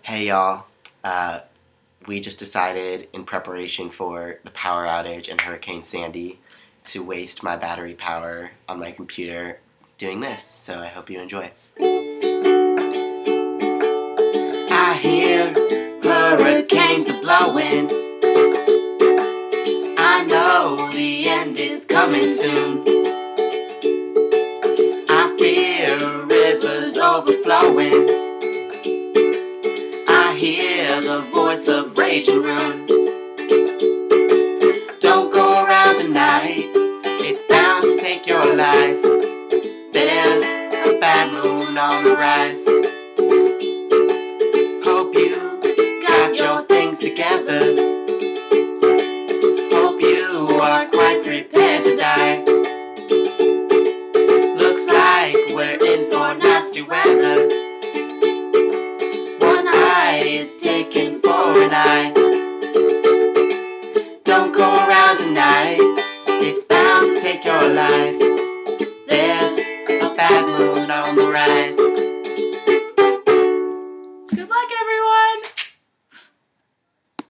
Hey y'all, we just decided in preparation for the power outage and Hurricane Sandy to waste my battery power on my computer doing this, so I hope you enjoy. I hear hurricanes are blowing, I know the end is coming soon. I fear rivers overflowing, I hear the voice of rage and ruin. Don't go around tonight, it's bound to take your life. There's a bad moon on the rise. Hope you got your things together. Hope you are quite prepared to die. Looks like we're in for nasty weather. One eye is taken for an eye. Don't go around tonight,